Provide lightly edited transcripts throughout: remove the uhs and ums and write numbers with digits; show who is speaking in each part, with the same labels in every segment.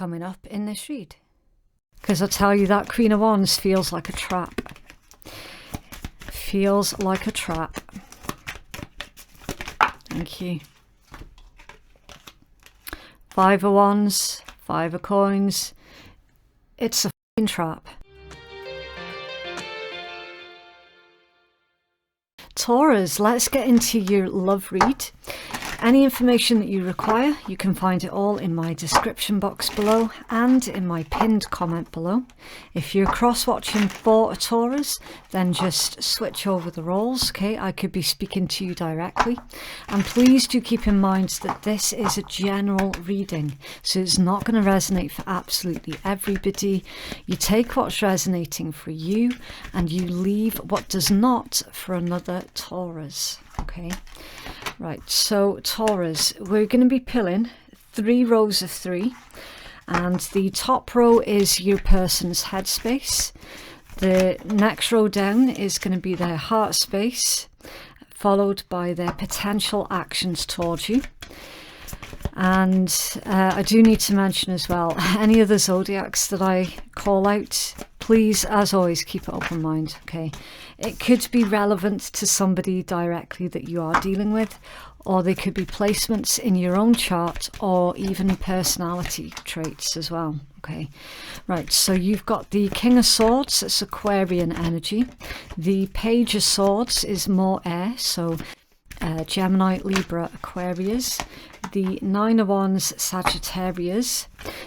Speaker 1: coming up in this read. Because I tell you, that Queen of Wands feels like a trap. Feels like a trap. Thank you. Five of Wands, Five of Coins. It's a f***ing trap. Taurus, let's get into your love read. Any information that you require, you can find it all in my description box below and in my pinned comment below. If you're cross-watching for a Taurus, then just switch over the roles, okay? I could be speaking to you directly. And please do keep in mind that this is a general reading, so it's not going to resonate for absolutely everybody. You take what's resonating for you and you leave what does not for another Taurus, okay? Right, so Taurus, we're going to be pulling 3 rows of 3, and the top row is your person's headspace. The next row down is going to be their heart space, followed by their potential actions towards you. And I do need to mention as well, any of the Zodiacs that I call out, please, as always, keep an open mind, okay? It could be relevant to somebody directly that you are dealing with, or they could be placements in your own chart, or even personality traits as well, okay? Right, so you've got the King of Swords, it's Aquarian energy. The Page of Swords is more air, so Gemini, Libra, Aquarius. The Nine of Wands, Sagittarius.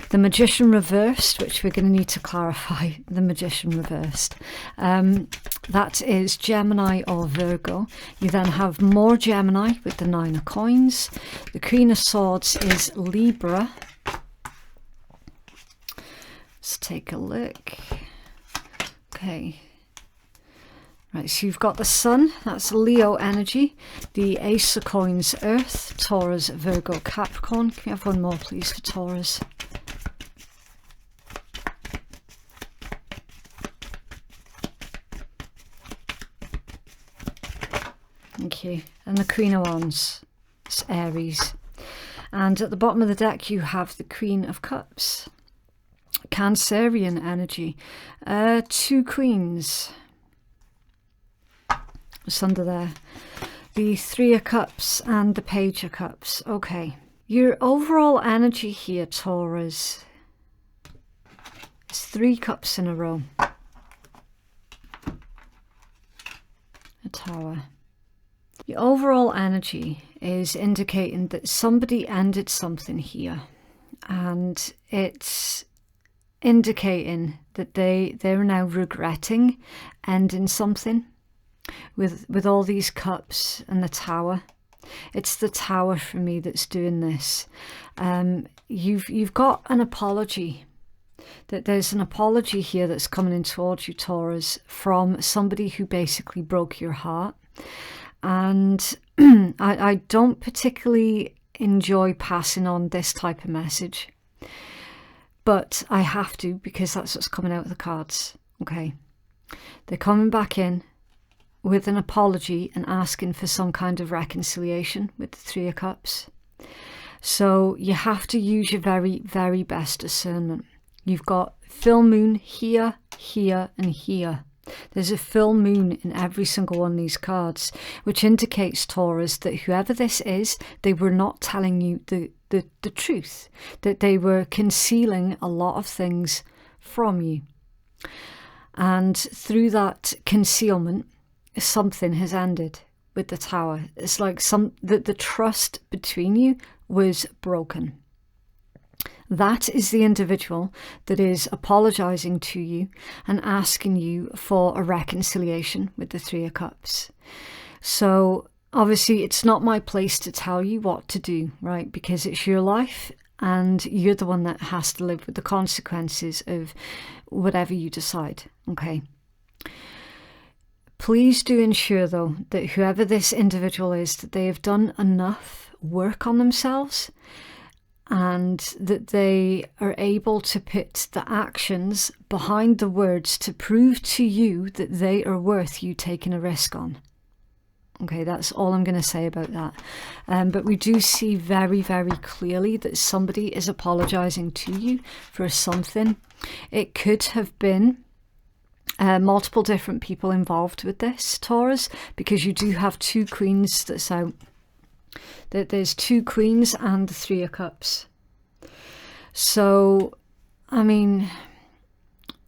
Speaker 1: The Magician reversed, which we're going to need to clarify, the Magician reversed. That is Gemini or Virgo. You then have more Gemini with the Nine of Coins. The Queen of Swords is Libra. Let's take a look. Okay. Right, so you've got the Sun, that's Leo energy. The Ace of Coins, Earth, Taurus, Virgo, Capricorn. Can we have one more, please, for Taurus? Thank you. And the Queen of Wands, it's Aries. And at the bottom of the deck, you have the Queen of Cups. Cancerian energy. 2 Queens. It's under there. The Three of Cups and the Page of Cups. Okay. Your overall energy here, Taurus, is 3 cups in a row. A Tower. Your overall energy is indicating that somebody ended something here. And it's indicating that they're now regretting ending something. With all these cups and the Tower, it's the Tower for me that's doing this. You've got an apology. That there's an apology here that's coming in towards you, Taurus, from somebody who basically broke your heart. And I don't particularly enjoy passing on this type of message, but I have to, because that's what's coming out of the cards. Okay, they're coming back in with an apology and asking for some kind of reconciliation with the Three of Cups. So you have to use your very, very best discernment. You've got full moon here, here, and here. There's a full moon in every single one of these cards, which indicates, Taurus, that whoever this is, they were not telling you the truth, that they were concealing a lot of things from you. And through that concealment, something has ended with the Tower. It's like the trust between you was broken. That is the individual that is apologizing to you and asking you for a reconciliation with the Three of Cups. So obviously it's not my place to tell you what to do, right? Because it's your life and you're the one that has to live with the consequences of whatever you decide, okay? Please do ensure, though, that whoever this individual is, that they have done enough work on themselves and that they are able to put the actions behind the words to prove to you that they are worth you taking a risk on. Okay, that's all I'm going to say about that. But we do see very, very clearly that somebody is apologizing to you for something. It could have been multiple different people involved with this, Taurus, because you do have 2 queens that's out. There's 2 queens and the 3 of cups. So, I mean,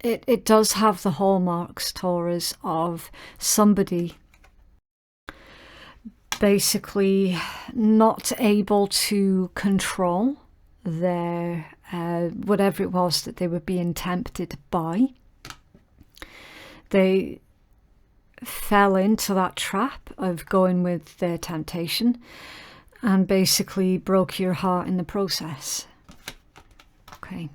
Speaker 1: it does have the hallmarks, Taurus, of somebody basically not able to control their whatever it was that they were being tempted by. They fell into that trap of going with their temptation and basically broke your heart in the process. Okay.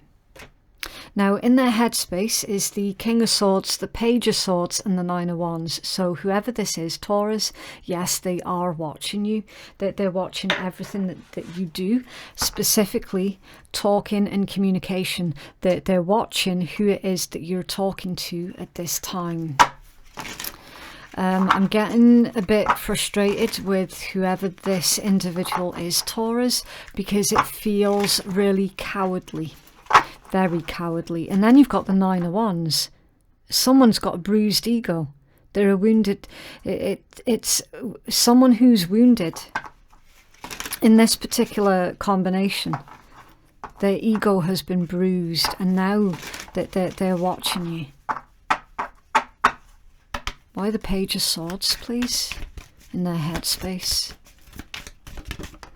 Speaker 1: Now, in their headspace is the King of Swords, the Page of Swords, and the 9 of Wands. So whoever this is, Taurus, yes, they are watching you. They're watching everything that you do, specifically talking and communication. They're watching who it is that you're talking to at this time. I'm getting a bit frustrated with whoever this individual is, Taurus, because it feels really cowardly. Very cowardly. And then you've got the 9 of Wands. Someone's got a bruised ego. They're a wounded. It's someone who's wounded. In this particular combination, their ego has been bruised, and now that they're watching you. Why the Page of Swords, please? In their headspace.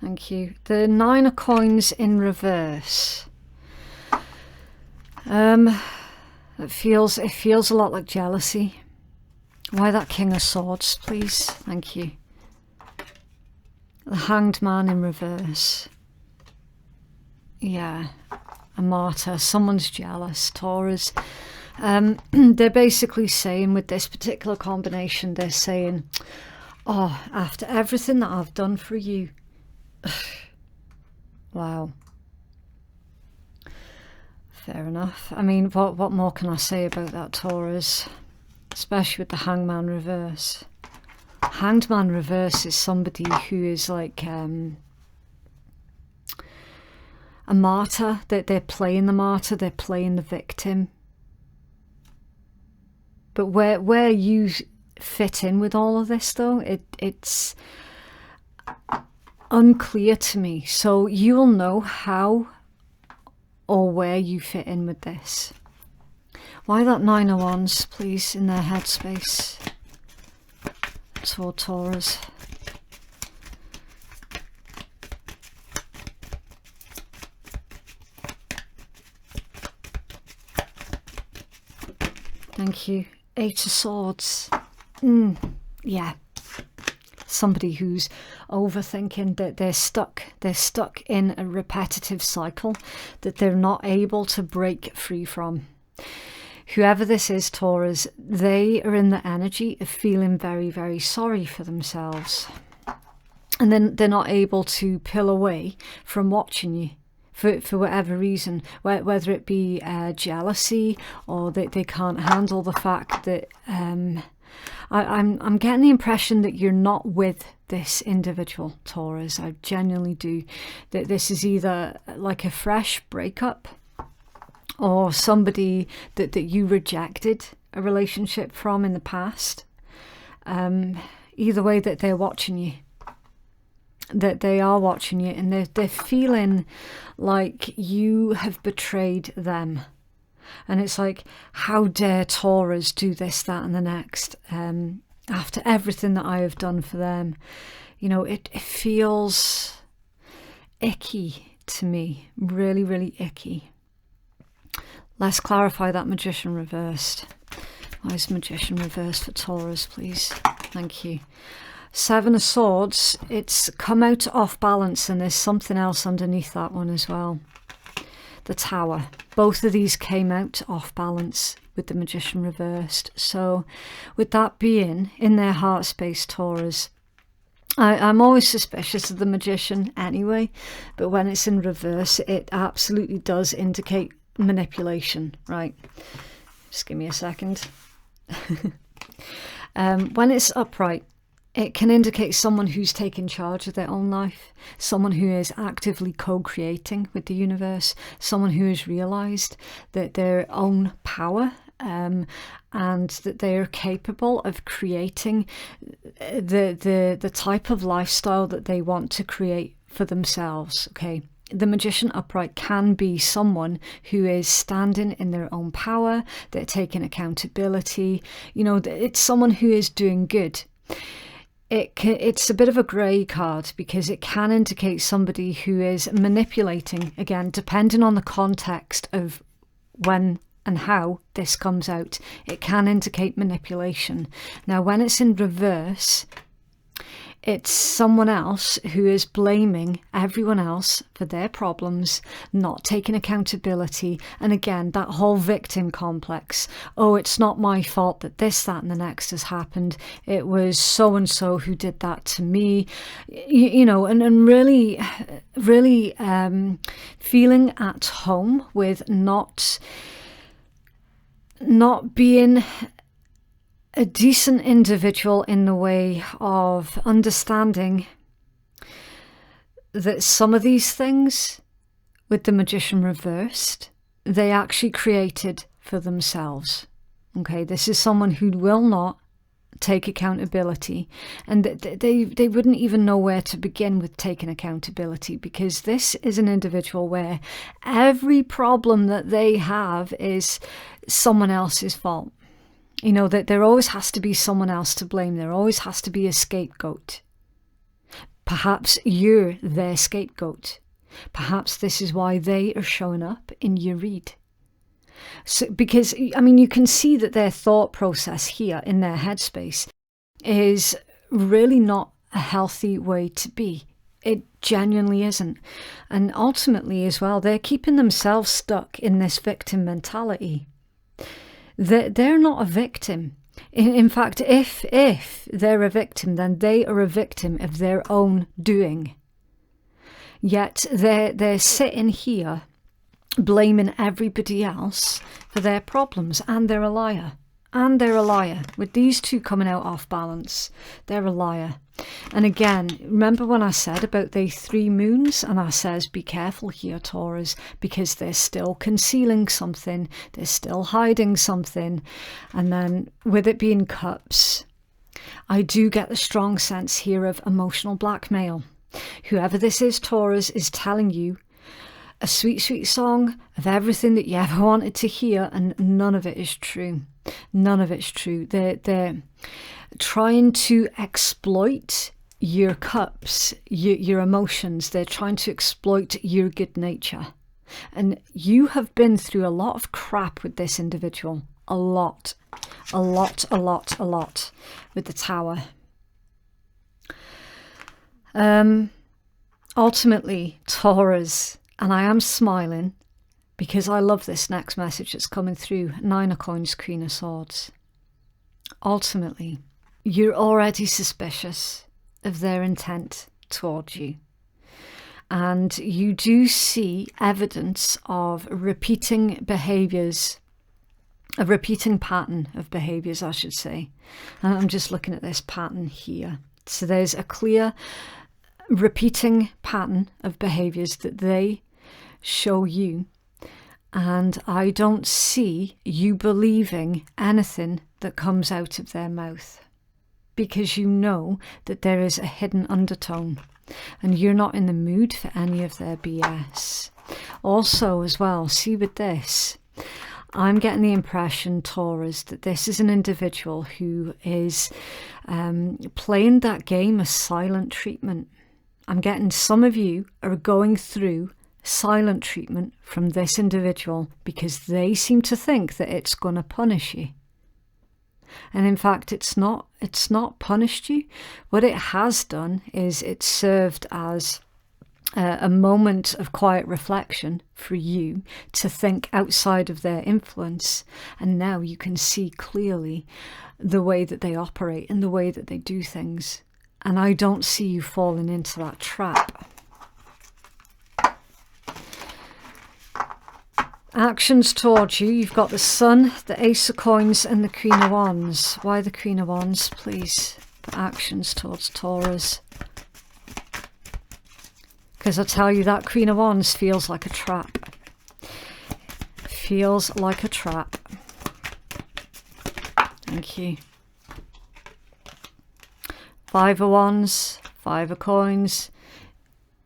Speaker 1: Thank you. The 9 of Coins in reverse. It feels a lot like jealousy. Why that King of Swords, please? Thank you. The Hanged Man in reverse. Yeah, a martyr. Someone's jealous, Taurus. They're basically saying with this particular combination, they're saying, oh, after everything that I've done for you. Wow. Fair enough. I mean, what more can I say about that, Taurus? Especially with the Hangman reverse. Hanged Man reverse is somebody who is like a martyr. They're playing the martyr, they're playing the victim. But where you fit in with all of this, though, it's unclear to me. So you'll know how or where you fit in with this. Why that 9 of Wands, please, in their headspace toward Taurus? Thank you. 8 of Swords. Yeah. Somebody who's overthinking, that they're stuck in a repetitive cycle that they're not able to break free from. Whoever this is, Taurus, they are in the energy of feeling very, very sorry for themselves, and then they're not able to peel away from watching you for whatever reason, whether it be jealousy, or that they can't handle the fact that I'm getting the impression that you're not with this individual, Taurus. I genuinely do. That this is either like a fresh breakup, or somebody that you rejected a relationship from in the past. Either way, that they're watching you. That they are watching you, and they're feeling like you have betrayed them. And it's like, how dare Taurus do this, that, and the next, after everything that I have done for them. You know, it feels icky to me, really, really icky. Let's clarify that Magician reversed. Why is Magician reversed for Taurus, please? Thank you. 7 of Swords, it's come out off balance, and there's something else underneath that one as well. The Tower. Both of these came out off balance with the Magician reversed. So with that being in their heart space, Taurus, I'm always suspicious of the Magician anyway, but when it's in reverse, it absolutely does indicate manipulation, right? Just give me a second. When it's upright, It can indicate someone who's taken charge of their own life, someone who is actively co-creating with the universe, someone who has realised that their own power and that they are capable of creating the type of lifestyle that they want to create for themselves. Okay. The Magician upright can be someone who is standing in their own power, they're taking accountability, you know, it's someone who is doing good. It's a bit of a grey card because it can indicate somebody who is manipulating, again, depending on the context of when and how this comes out. It can indicate manipulation. Now, when it's in reverse, it's someone else who is blaming everyone else for their problems, not taking accountability. And again, that whole victim complex. Oh, it's not my fault that this, that, and the next has happened. It was so-and-so who did that to me. You know, and really feeling at home with not being a decent individual in the way of understanding that some of these things with the Magician reversed, they actually created for themselves. Okay, this is someone who will not take accountability, and they wouldn't even know where to begin with taking accountability, because this is an individual where every problem that they have is someone else's fault. You know, that there always has to be someone else to blame. There always has to be a scapegoat. Perhaps you're their scapegoat. Perhaps this is why they are showing up in your read. So, because, I mean, you can see that their thought process here in their headspace is really not a healthy way to be. It genuinely isn't. And ultimately as well, they're keeping themselves stuck in this victim mentality. They're not a victim. In fact, if they're a victim, then they are a victim of their own doing. Yet they're sitting here blaming everybody else for their problems, and they're a liar. And they're a liar. With these two coming out off balance, they're a liar. And again, remember when I said about the 3 moons, and I says, be careful here, Taurus, because they're still concealing something, they're still hiding something. And then with it being cups, I do get the strong sense here of emotional blackmail. Whoever this is, Taurus, is telling you a sweet, sweet song of everything that you ever wanted to hear, and none of it is true. None of it's true. They're trying to exploit your cups, your emotions. They're trying to exploit your good nature. And you have been through a lot of crap with this individual. A lot with the Tower. Ultimately, Taurus, and I am smiling because I love this next message that's coming through. 9 of Coins, Queen of Swords. Ultimately, you're already suspicious of their intent towards you. And you do see evidence of repeating behaviours, a repeating pattern of behaviours, I should say. And I'm just looking at this pattern here. So there's a clear repeating pattern of behaviours that they show you. And I don't see you believing anything that comes out of their mouth, because you know that there is a hidden undertone and you're not in the mood for any of their BS. Also as well, see with this, I'm getting the impression, Taurus, that this is an individual who is playing that game of silent treatment. I'm getting some of you are going through silent treatment from this individual because they seem to think that it's going to punish you. And in fact, it's not punished you. What it has done is it's served as a moment of quiet reflection for you to think outside of their influence. And now you can see clearly the way that they operate and the way that they do things. And I don't see you falling into that trap. Actions towards you, you've got the Sun, the Ace of Coins and the Queen of Wands. Why the Queen of Wands, please? for actions towards Taurus. Because I tell you, that Queen of Wands feels like a trap. Feels like a trap. Thank you. Five of Wands, Five of Coins.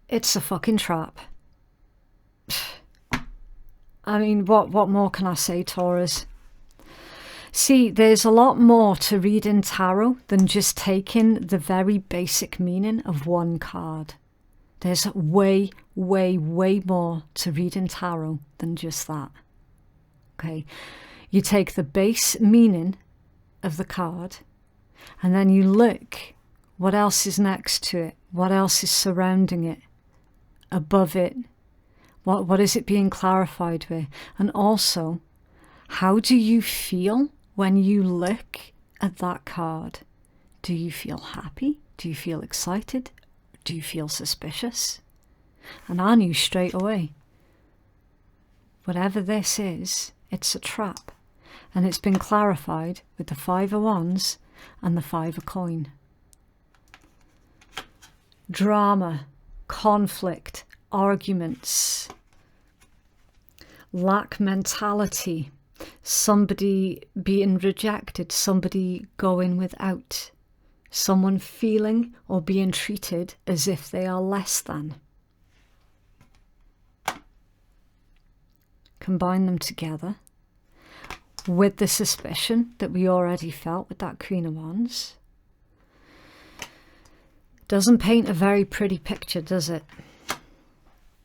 Speaker 1: It's a fucking trap. I mean, what more can I say, Taurus? See, there's a lot more to read in tarot than just taking the very basic meaning of one card. There's way, way, way more to read in tarot than just that. Okay, you take the base meaning of the card and then you look what else is next to it, what else is surrounding it, above it, what is it being clarified with, and also how do you feel when you look at that card? Do you feel happy? Do you feel excited? Do you feel suspicious? And I knew straight away, whatever this is, it's a trap. And it's been clarified with the Five of Wands and the Five of Coin. Drama, conflict, arguments, lack mentality, somebody being rejected, somebody going without, someone feeling or being treated as if they are less than. Combine them together with the suspicion that we already felt with that Queen of Wands. Doesn't paint a very pretty picture, does it?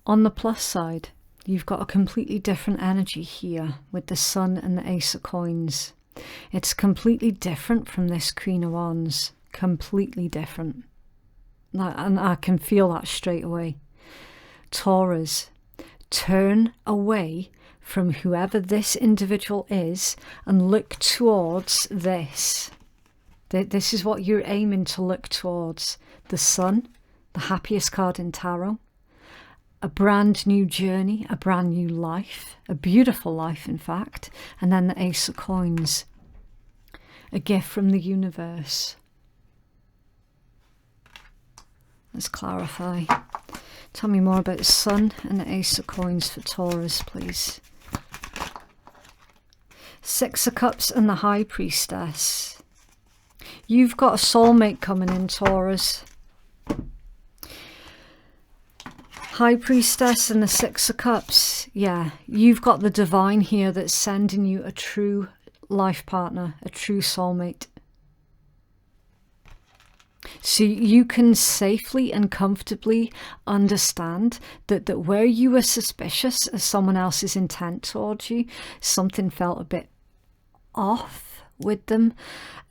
Speaker 1: On the plus side, you've got a completely different energy here with the Sun and the Ace of Coins. It's completely different from this Queen of Wands. Completely different. And I can feel that straight away. Taurus, turn away from whoever this individual is and look towards this. This is what you're aiming to look towards. The Sun, the happiest card in tarot. A brand new journey, a brand new life, a beautiful life in fact. And then the Ace of Coins, a gift from the universe. Let's clarify. Tell me more about the Sun and the Ace of Coins for Taurus, please. Six of Cups and the High Priestess. You've got a soulmate coming in, Taurus. High Priestess and the Six of Cups. Yeah, you've got the divine here that's sending you a true life partner, a true soulmate. So you can safely and comfortably understand that where you were suspicious of someone else's intent towards you, something felt a bit off with them.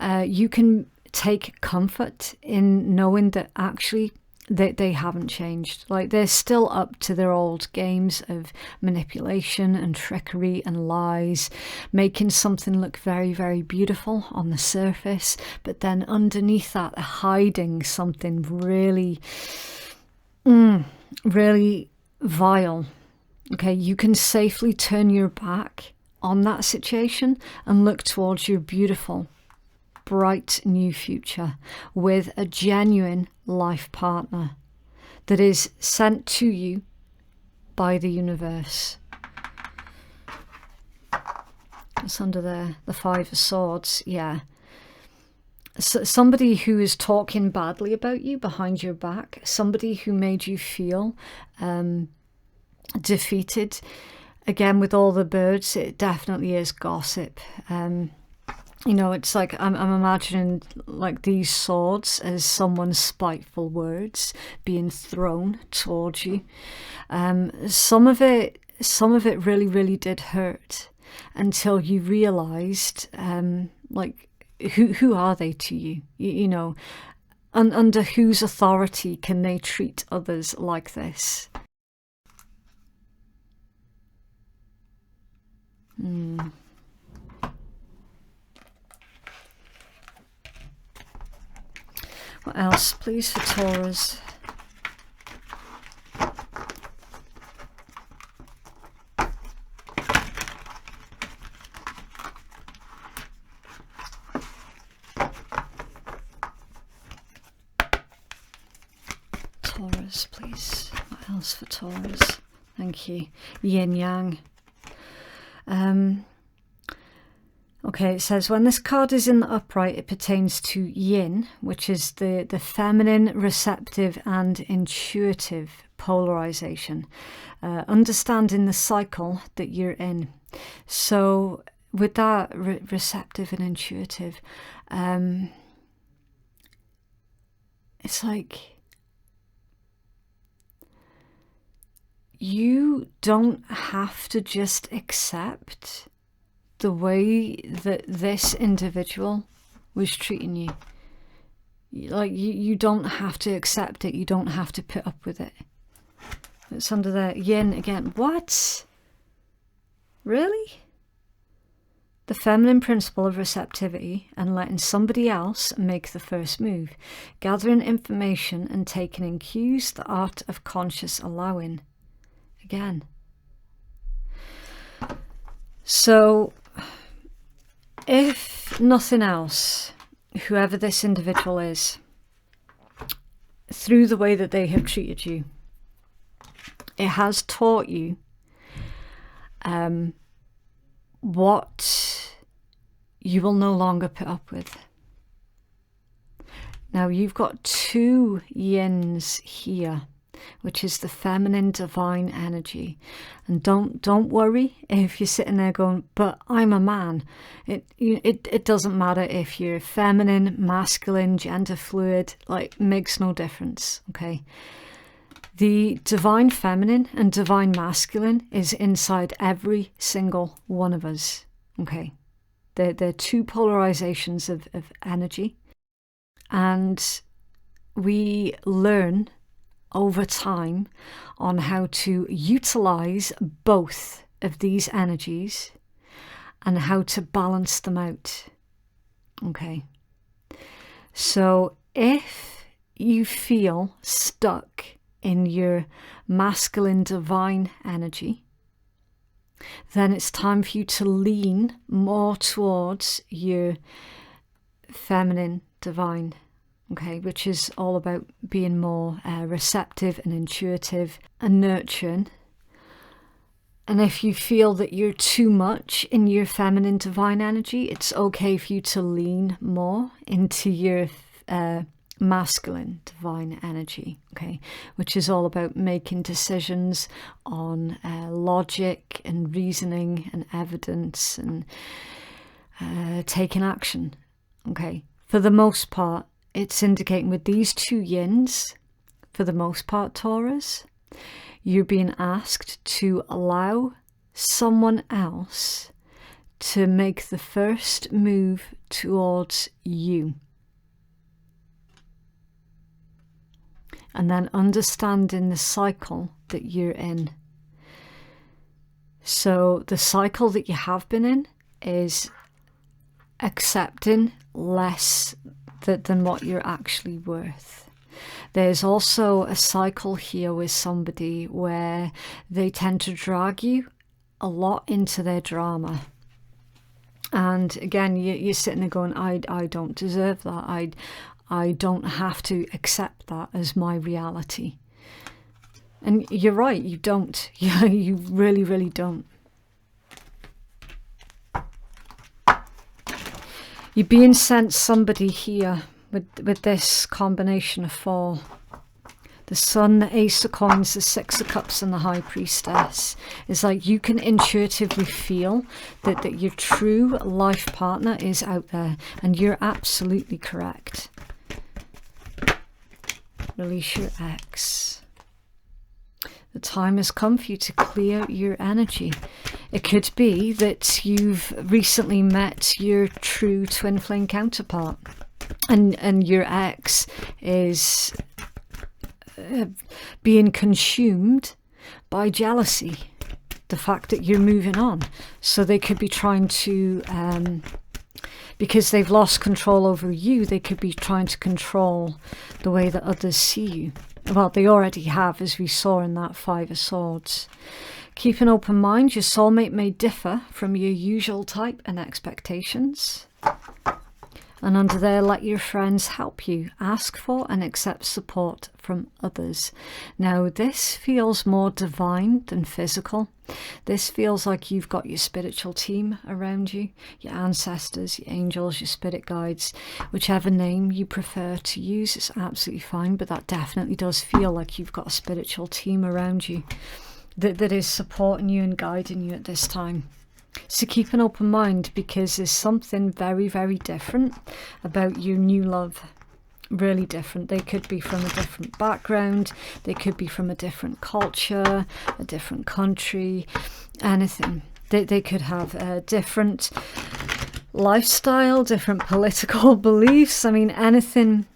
Speaker 1: You can take comfort in knowing that actually they haven't changed. Like, they're still up to their old games of manipulation and trickery and lies, making something look very, very beautiful on the surface, but then underneath that they're hiding something really, really vile. Okay, you can safely turn your back on that situation and look towards your beautiful, bright new future with a genuine life partner that is sent to you by the universe. It's under there, the Five of Swords. Yeah, so somebody who is talking badly about you behind your back, somebody who made you feel defeated. Again, with all the birds, it definitely is gossip. You know, it's like I'm imagining like these swords as someone's spiteful words being thrown towards you. Some of it really, really did hurt until you realised, like, who are they to you? You know, and under whose authority can they treat others like this? What else, please, for Taurus? please. What else for Taurus? Thank you. Yin Yang. Okay, it says when this card is in the upright, it pertains to yin, which is the feminine, receptive and intuitive polarization. Understanding the cycle that you're in. So with that receptive and intuitive, it's like you don't have to just accept the way that this individual was treating you. Like you don't have to accept it. You don't have to put up with it. It's under the yin again. What? Really? The feminine principle of receptivity and letting somebody else make the first move. Gathering information and taking in cues. The art of conscious allowing. Again. So, if nothing else, whoever this individual is, through the way that they have treated you, it has taught you what you will no longer put up with. Now you've got two yins here, which is the feminine divine energy. And don't worry if you're sitting there going, but I'm a man. It doesn't matter if you're feminine, masculine, gender fluid, like makes no difference, okay? The divine feminine and divine masculine is inside every single one of us, okay? They're two polarizations of energy. And we learn over time on how to utilize both of these energies and how to balance them out. Okay. So if you feel stuck in your masculine divine energy, then it's time for you to lean more towards your feminine divine, okay, which is all about being more receptive and intuitive and nurturing. And if you feel that you're too much in your feminine divine energy, it's okay for you to lean more into your masculine divine energy, okay, which is all about making decisions on logic and reasoning and evidence and taking action, okay. For the most part, it's indicating with these two yins, for the most part, Taurus, you're being asked to allow someone else to make the first move towards you. And then understanding the cycle that you're in. So the cycle that you have been in is accepting less than what you're actually worth. There's also a cycle here with somebody where they tend to drag you a lot into their drama. And again, you're sitting there going, I don't deserve that. I don't have to accept that as my reality. And you're right, you don't. You really, really don't. You're being sent somebody here with this combination of four. The Sun, the Ace of Coins, the Six of Cups and the High Priestess. It's like you can intuitively feel that your true life partner is out there. And you're absolutely correct. Release your ex. The time has come for you to clear your energy. It could be that you've recently met your true twin flame counterpart and your ex is being consumed by jealousy, the fact that you're moving on. So they could be trying to, because they've lost control over you, they could be trying to control the way that others see you. Well, they already have, as we saw in that Five of Swords. Keep an open mind. Your soulmate may differ from your usual type and expectations. And under there, let your friends help you. Ask for and accept support from others. Now, this feels more divine than physical. This feels like you've got your spiritual team around you, your ancestors, your angels, your spirit guides, whichever name you prefer to use is absolutely fine, but that definitely does feel like you've got a spiritual team around you that is supporting you and guiding you at this time. So keep an open mind, because there's something very, very different about your new love. Really different. They could be from a different background, they could be from a different culture, a different country, anything. They could have a different lifestyle, different political beliefs. I mean, anything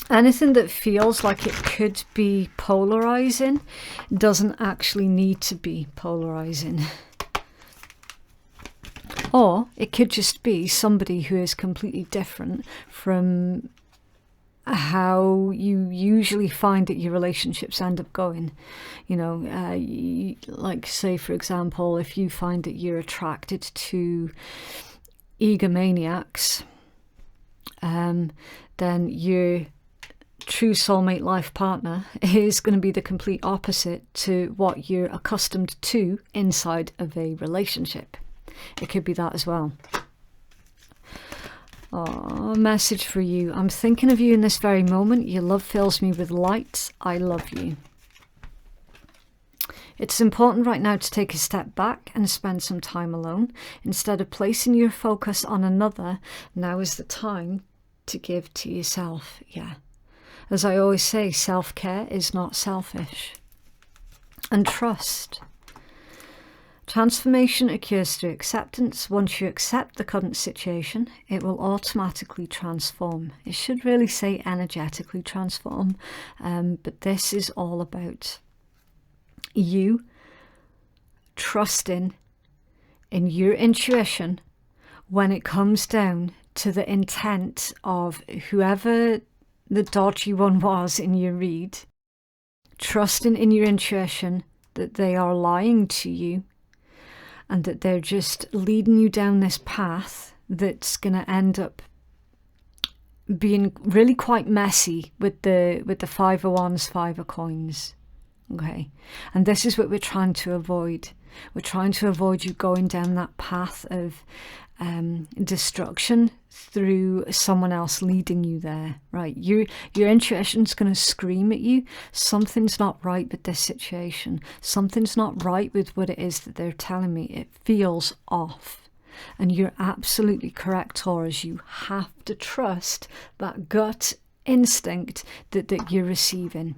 Speaker 1: that feels like it could be polarizing doesn't actually need to be polarizing. Or it could just be somebody who is completely different from how you usually find that your relationships end up going. You know, like say, for example, if you find that you're attracted to egomaniacs, then your true soulmate life partner is going to be the complete opposite to what you're accustomed to inside of a relationship. It could be that as well. Oh, message for you. I'm thinking of you in this very moment. Your love fills me with light. I love you. It's important right now to take a step back and spend some time alone. Instead of placing your focus on another, now is the time to give to yourself. Yeah. As I always say, self-care is not selfish. And trust. Transformation occurs through acceptance. Once you accept the current situation, it will automatically transform. It should really say energetically transform, but this is all about you trusting in your intuition when it comes down to the intent of whoever the dodgy one was in your read. Trusting in your intuition that they are lying to you, and that they're just leading you down this path that's going to end up being really quite messy with the 5 of wands, 5 of coins. Okay, and this is what we're trying to avoid. We're trying to avoid you going down that path of destruction through someone else leading you there, right? Your intuition's going to scream at you. Something's not right with this situation. Something's not right with what it is that they're telling me. It feels off. And you're absolutely correct, Taurus. You have to trust that gut instinct that you're receiving.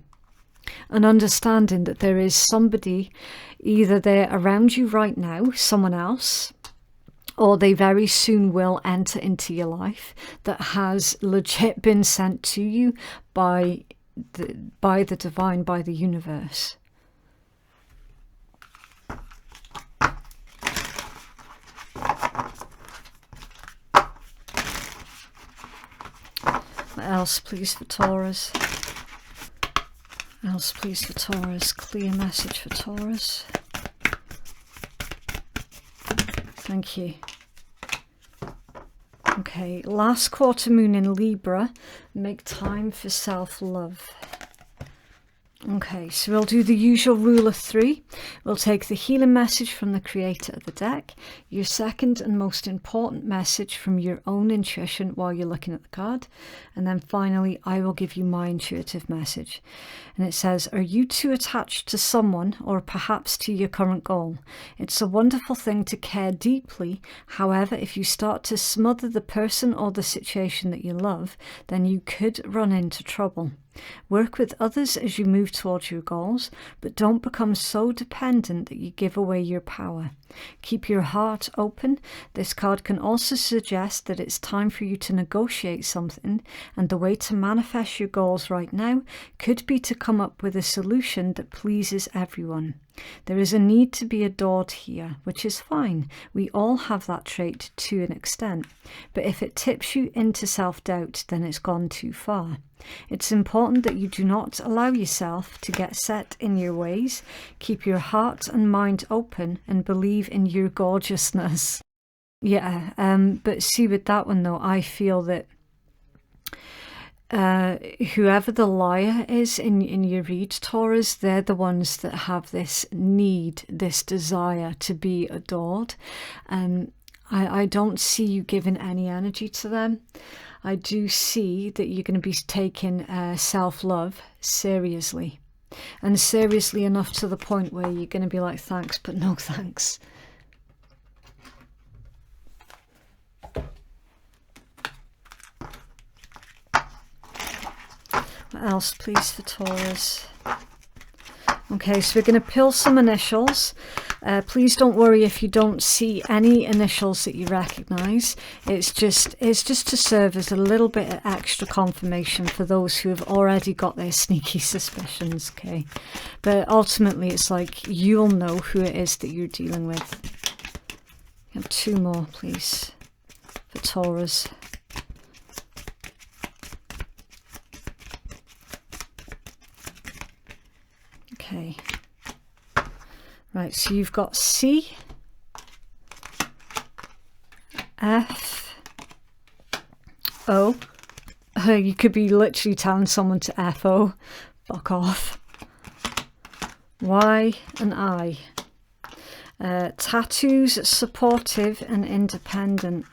Speaker 1: And understanding that there is somebody either there around you right now, someone else, or they very soon will enter into your life that has legit been sent to you by the divine, by the universe. What else, please, for Taurus? What else, please, for Taurus? Clear message for Taurus. Thank you. Okay, last quarter moon in Libra. Make time for self-love. Okay, so we'll do the usual rule of 3. We'll take the healing message from the creator of the deck, your second and most important message from your own intuition while you're looking at the card, and then finally I will give you my intuitive message. And it says, are you too attached to someone or perhaps to your current goal? It's a wonderful thing to care deeply. However, if you start to smother the person or the situation that you love, then you could run into trouble. Work with others as you move towards your goals, but don't become so dependent that you give away your power. Keep your heart open. This card can also suggest that it's time for you to negotiate something, and the way to manifest your goals right now could be to come up with a solution that pleases everyone. There is a need to be adored here, which is fine. We all have that trait to an extent. But if it tips you into self-doubt, then it's gone too far. It's important that you do not allow yourself to get set in your ways. Keep your heart and mind open and believe in your gorgeousness. Yeah, but see, with that one though, I feel that whoever the liar is in your read, Taurus, they're the ones that have this need, this desire to be adored. I don't see you giving any energy to them. I do see that you're going to be taking self-love seriously. And seriously enough to the point where you're going to be like, thanks, but no thanks. What else, please, for Taurus? Okay, so we're going to pull some initials. Please don't worry if you don't see any initials that you recognise. It's just to serve as a little bit of extra confirmation for those who have already got their sneaky suspicions, okay? But ultimately, it's like you'll know who it is that you're dealing with. We have 2 more, please, for Taurus. Okay. Right, so you've got C, F, O. You could be literally telling someone to F-O, fuck off. Y and I. Tattoos, supportive and independent.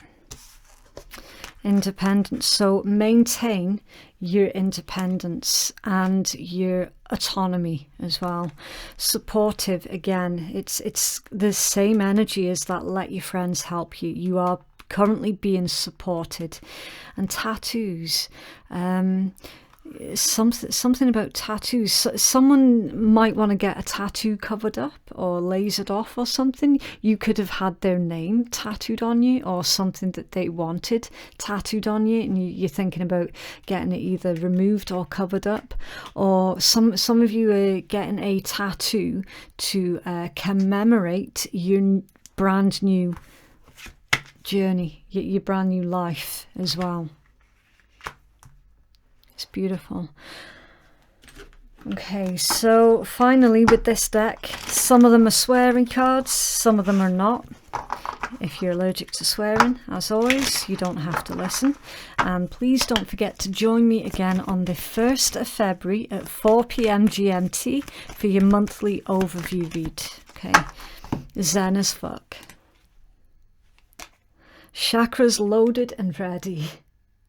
Speaker 1: Independence. So maintain your independence and your autonomy as well. Supportive, again, it's the same energy as that let your friends help you. You are currently being supported. And tattoos, something about tattoos. Someone might want to get a tattoo covered up or lasered off or something. You could have had their name tattooed on you or something that they wanted tattooed on you, and you're thinking about getting it either removed or covered up. Or some of you are getting a tattoo to commemorate your brand new journey, your brand new life as well. It's beautiful. Okay, so finally with this deck, some of them are swearing cards, some of them are not. If you're allergic to swearing, as always, you don't have to listen. And please don't forget to join me again on the 1st of February at 4 PM GMT for your monthly overview read. Okay, zen as fuck. Chakras loaded and ready.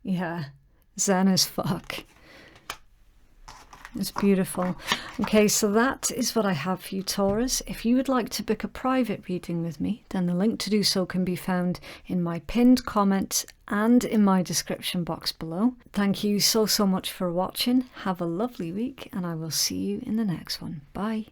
Speaker 1: Yeah. Zen as fuck. It's beautiful. Okay, so that is what I have for you, Taurus. If you would like to book a private reading with me, then the link to do so can be found in my pinned comment and in my description box below. Thank you so much for watching. Have a lovely week, and I will see you in the next one. Bye.